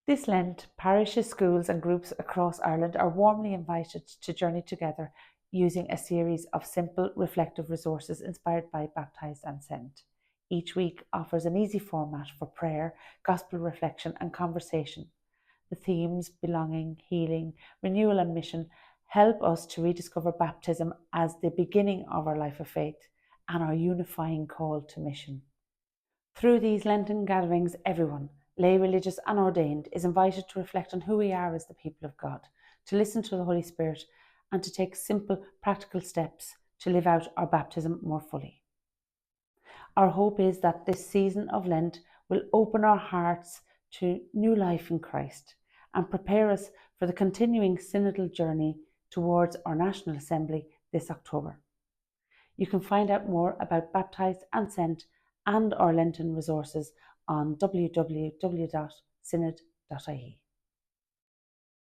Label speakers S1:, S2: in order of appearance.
S1: This Lent, parishes, schools and groups across Ireland are warmly invited to journey together using a series of simple, reflective resources inspired by Baptised and Sent. Each week offers an easy format for prayer, gospel reflection and conversation. The themes, belonging, healing, renewal and mission, help us to rediscover baptism as the beginning of our life of faith and our unifying call to mission. Through these Lenten gatherings, everyone, lay, religious and ordained, is invited to reflect on who we are as the people of God, to listen to the Holy Spirit and to take simple, practical steps to live out our baptism more fully. Our hope is that this season of Lent will open our hearts to new life in Christ and prepare us for the continuing synodal journey towards our National Assembly this October. You can find out more about Baptised and Sent and our Lenten resources on www.synod.ie.